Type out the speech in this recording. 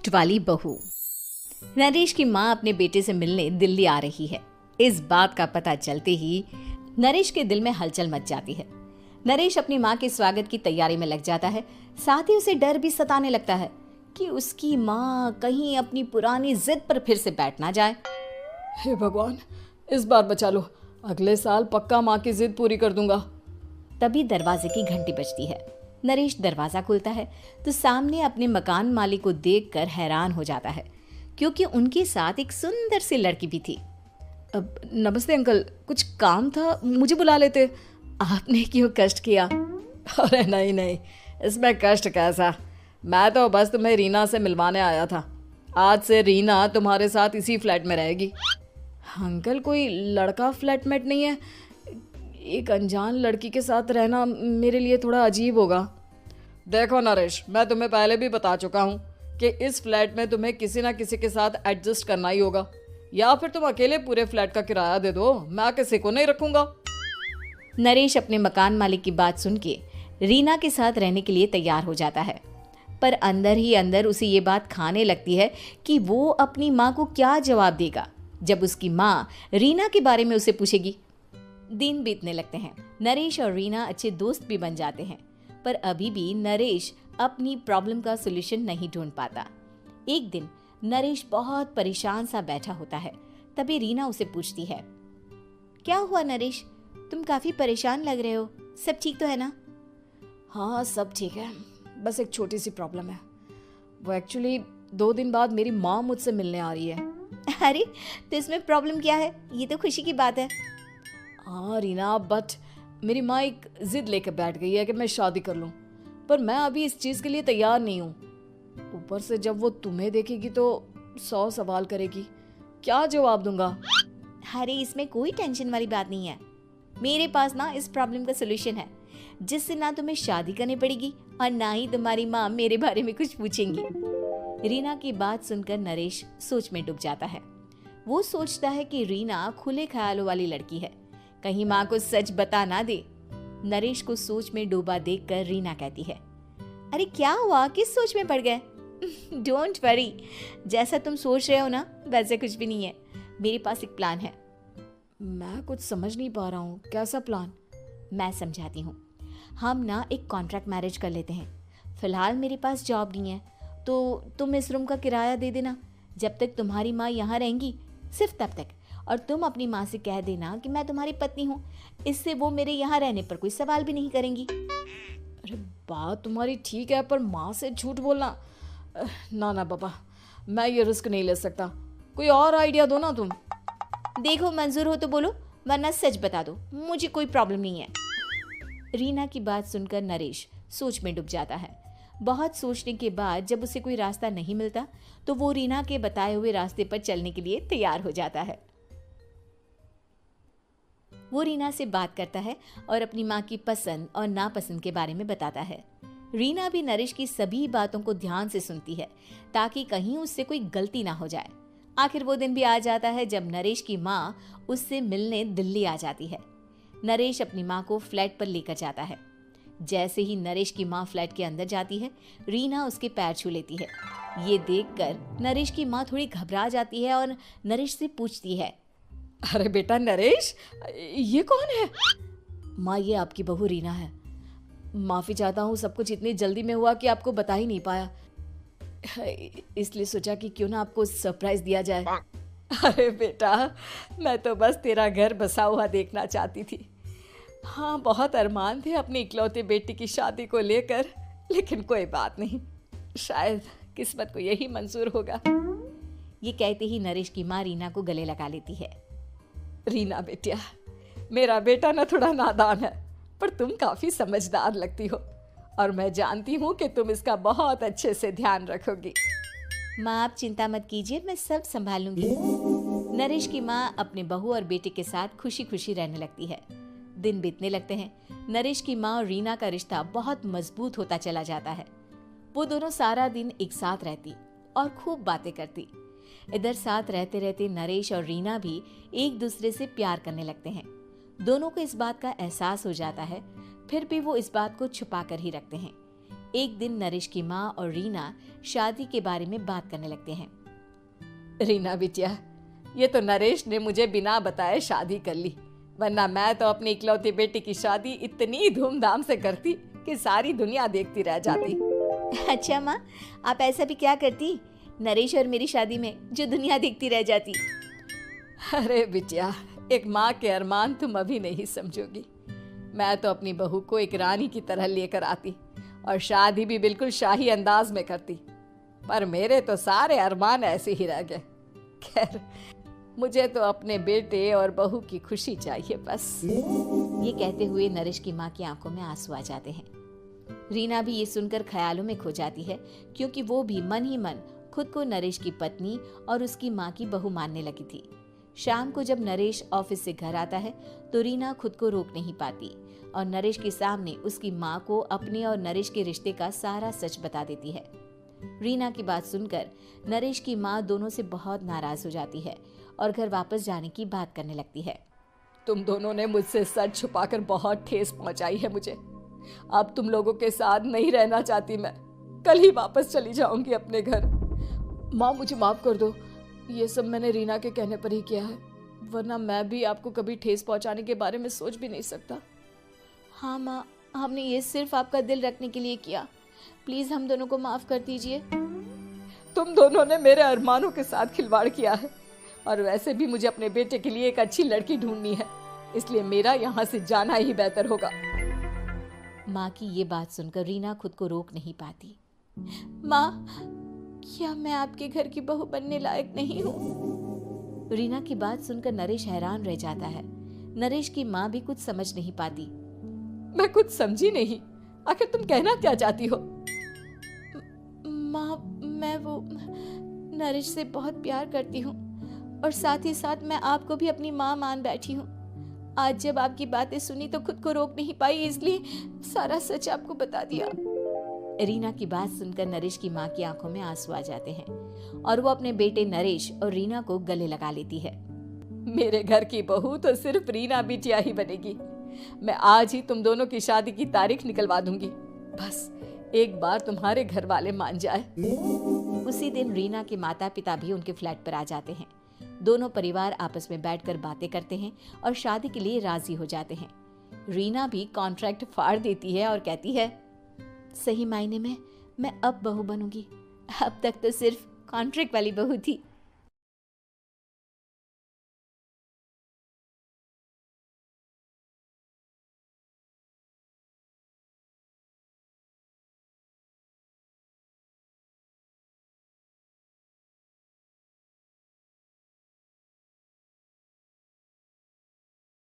Twist वाली बहू। नरेश की माँ अपने बेटे से मिलने दिल्ली आ रही है। इस बात का पता चलते ही नरेश के दिल में हलचल मच जाती है। नरेश अपनी माँ के स्वागत की तैयारी में लग जाता है। साथ ही उसे डर भी सताने लगता है कि उसकी माँ कहीं अपनी पुरानी जिद पर फिर से बैठ ना जाए। हे भगवान, इस बार बचा लो, अगले साल पक्का माँ की जिद पूरी कर दूंगा। तभी दरवाजे की घंटी बजती है। नरेश दरवाजा खोलता है तो सामने अपने मकान मालिक को देखकर हैरान हो जाता है, क्योंकि उनके साथ एक सुंदर सी लड़की भी थी। अब नमस्ते अंकल, कुछ काम था, मुझे बुला लेते। आपने क्यों कष्ट किया? अरे नहीं नहीं, इसमें कष्ट कैसा, मैं तो बस तुम्हें रीना से मिलवाने आया था। आज से रीना तुम्हारे साथ इसी फ्लैट में रहेगी। अंकल, कोई लड़का फ्लैटमेट नहीं है? एक अनजान लड़की के साथ रहना मेरे लिए थोड़ा अजीब होगा। देखो नरेश, मैं तुम्हें पहले भी बता चुका हूँ कि इस फ्लैट में तुम्हें किसी ना किसी के साथ एडजस्ट करना ही होगा, या फिर तुम अकेले पूरे फ्लैट का किराया दे दो, मैं किसी को नहीं रखूंगा। नरेश अपने मकान मालिक की बात सुन के रीना के साथ रहने के लिए तैयार हो जाता है, पर अंदर ही अंदर उसे ये बात खाने लगती है कि वो अपनी माँ को क्या जवाब देगा जब उसकी माँ रीना के बारे में उसे पूछेगी। दिन बीतने लगते हैं। नरेश और रीना अच्छे दोस्त भी बन जाते हैं, पर अभी भी नरेश अपनी प्रॉब्लम का सॉल्यूशन नहीं ढूंढ पाता। एक दिन नरेश बहुत परेशान सा बैठा होता है। तभी रीना उसे पूछती है, क्या हुआ नरेश, तुम काफी परेशान लग रहे हो, सब ठीक तो है ना? हाँ सब ठीक है, बस एक छोटी सी प्रॉब्लम है। वो एक्चुअली 2 दिन बाद मेरी माँ मुझसे मिलने आ रही है। अरे तो इसमें प्रॉब्लम क्या है, ये तो खुशी की बात है। हाँ रीना, बट मेरी माँ एक जिद लेकर बैठ गई है कि मैं शादी कर लूँ, पर मैं अभी इस चीज़ के लिए तैयार नहीं हूँ। ऊपर से जब वो तुम्हें देखेगी तो 100 सवाल करेगी, क्या जवाब दूंगा? अरे इसमें कोई टेंशन वाली बात नहीं है, मेरे पास ना इस प्रॉब्लम का सलूशन है, जिससे ना तुम्हें शादी करनी पड़ेगी और ना ही तुम्हारी माँ मेरे बारे में कुछ पूछेंगी। रीना की बात सुनकर नरेश सोच में डूब जाता है। वो सोचता है कि रीना खुले ख्यालों वाली लड़की है, कहीं माँ को सच बता ना दे। नरेश को सोच में डूबा देखकर रीना कहती है, अरे क्या हुआ, किस सोच में पड़ गए? डोंट वरी, जैसा तुम सोच रहे हो ना वैसे कुछ भी नहीं है, मेरे पास एक प्लान है। मैं कुछ समझ नहीं पा रहा हूँ, कैसा प्लान? मैं समझाती हूँ। हम ना एक कॉन्ट्रैक्ट मैरिज कर लेते हैं। फिलहाल मेरे पास जॉब नहीं है, तो तुम इस रूम का किराया दे देना जब तक तुम्हारी माँ यहाँ रहेंगी, सिर्फ तब तक। और तुम अपनी माँ से कह देना कि मैं तुम्हारी पत्नी हूँ, इससे वो मेरे यहाँ रहने पर कोई सवाल भी नहीं करेंगी। अरे बात तुम्हारी ठीक है, पर माँ से झूठ बोलना, ना ना बाबा, मैं ये रिस्क नहीं ले सकता। कोई और आइडिया दो ना तुम। देखो मंजूर हो तो बोलो, वरना सच बता दो, मुझे कोई प्रॉब्लम नहीं है। रीना की बात सुनकर नरेश सोच में डूब जाता है। बहुत सोचने के बाद जब उसे कोई रास्ता नहीं मिलता तो वो रीना के बताए हुए रास्ते पर चलने के लिए तैयार हो जाता है। वो रीना से बात करता है और अपनी माँ की पसंद और नापसंद के बारे में बताता है। रीना भी नरेश की सभी बातों को ध्यान से सुनती है ताकि कहीं उससे कोई गलती ना हो जाए। आखिर वो दिन भी आ जाता है जब नरेश की माँ उससे मिलने दिल्ली आ जाती है। नरेश अपनी माँ को फ्लैट पर लेकर जाता है। जैसे ही नरेश की माँ फ्लैट के अंदर जाती है, रीना उसके पैर छू लेती है। ये देखकर नरेश की माँ थोड़ी घबरा जाती है और नरेश से पूछती है, अरे बेटा नरेश, ये कौन है? माँ, ये आपकी बहू रीना है। माफ़ी चाहता हूँ, सब कुछ इतनी जल्दी में हुआ कि आपको बता ही नहीं पाया, इसलिए सोचा कि क्यों ना आपको सरप्राइज दिया जाए। अरे बेटा, मैं तो बस तेरा घर बसा हुआ देखना चाहती थी। हाँ, बहुत अरमान थे अपनी इकलौते बेटी की शादी को लेकर, लेकिन कोई बात नहीं, शायद किस्मत को यही मंजूर होगा। ये कहते ही नरेश की माँ रीना को गले लगा लेती है। रीना बेटिया, मेरा बेटा ना थोड़ा नादान है, पर तुम काफ़ी समझदार लगती हो और मैं जानती हूँ कि तुम इसका बहुत अच्छे से ध्यान रखोगी। माँ आप चिंता मत कीजिए, मैं सब संभाल लूंगी। नरेश की माँ अपने बहू और बेटे के साथ खुशी खुशी रहने लगती है। दिन बीतने लगते हैं। नरेश की माँ और रीना का रिश्ता बहुत मजबूत होता चला जाता है। वो दोनों सारा दिन एक साथ रहती और खूब बातें करती। इधर साथ रहते रहते नरेश और रीना भी एक दूसरे से प्यार करने लगते हैं। दोनों को इस बात का एहसास हो जाता है, फिर भी वो इस बात को छुपा कर ही रखते हैं। एक दिन नरेश की माँ और रीना शादी के बारे में बात करने लगते हैं। रीना बिटिया, ये तो नरेश ने मुझे बिना बताए शादी कर ली, वरना मैं तो अपनी इकलौती बेटी की शादी इतनी धूमधाम से करती कि सारी दुनिया देखती रह जाती। अच्छा माँ, आप ऐसा भी क्या करती नरेश और मेरी शादी में जो दुनिया देखती रह जाती? अरे बिटिया, एक माँ के अरमान तुम अभी नहीं समझोगी। मैं तो अपनी बहू को एक रानी की तरह लेकर आती और शादी भी बिल्कुल शाही अंदाज में करती, पर मेरे तो सारे अरमान ऐसे ही रह गए। खैर, मुझे तो अपने बेटे और बहू की खुशी चाहिए बस। ये कहते हुए नरेश की माँ की आंखों में आंसू आ जाते हैं। रीना भी ये सुनकर ख्यालों में खो जाती है, क्योंकि वो भी मन ही मन खुद को नरेश की पत्नी और उसकी माँ की बहू मानने लगी थी। शाम को जब नरेश ऑफिस से घर आता है तो रीना खुद को रोक नहीं पाती और नरेश के सामने उसकी माँ को अपने और नरेश के रिश्ते का सारा सच बता देती है। रीना की बात सुनकर नरेश की माँ दोनों से बहुत नाराज हो जाती है और घर वापस जाने की बात करने लगती है। तुम दोनों ने मुझसे सच छुपाकर बहुत ठेस पहुंचाई है मुझे। अब तुम लोगों के साथ नहीं रहना चाहती मैं। कल ही वापस चली जाऊंगी अपने घर। माँ, मुझे माफ कर दो, ये सब मैंने रीना के कहने पर ही किया है, वरना मैं भी आपको कभी ठेस पहुंचाने के बारे में सोच भी नहीं सकता। हाँ माँ, हमने ये सिर्फ आपका दिल रखने के लिए किया, प्लीज हम दोनों को माफ कर दीजिए। तुम दोनों ने मेरे अरमानों के साथ खिलवाड़ किया है, और वैसे भी मुझे अपने बेटे के लिए एक अच्छी लड़की ढूंढनी है, इसलिए मेरा यहाँ से जाना ही बेहतर होगा। माँ की ये बात सुनकर रीना खुद को रोक नहीं पाती। माँ, क्या मैं आपके घर की बहू बनने लायक नहीं हूँ? रीना की बात सुनकर नरेश हैरान रह जाता है। नरेश की माँ भी कुछ समझ नहीं पाती। मैं कुछ समझी नहीं, आखिर तुम कहना क्या चाहती हो? माँ, मैं वो नरेश से बहुत प्यार करती हूँ और साथ ही साथ मैं आपको भी अपनी माँ मान बैठी हूँ। आज जब आपकी बातें सुनी तो खुद को रोक नहीं पाई, इसलिए सारा सच आपको बता दिया। रीना की बात सुनकर नरेश की माँ की आंखों में आंसू आ जाते हैं और वो अपने बेटे नरेश और रीना को गले लगा लेती है। मेरे घर की बहू तो सिर्फ रीना बिटिया ही बनेगी। मैं आज ही तुम दोनों की शादी की तारीख निकलवा दूंगी, बस एक बार तुम्हारे घर वाले मान जाए। उसी दिन रीना के माता पिता भी उनके फ्लैट पर आ जाते हैं। दोनों परिवार आपस में बैठकर बातें करते हैं और शादी के लिए राजी हो जाते हैं। रीना भी कॉन्ट्रैक्ट फाड़ देती है और कहती है, सही मायने में मैं अब बहू बनूंगी, अब तक तो सिर्फ कॉन्ट्रैक्ट वाली बहू थी।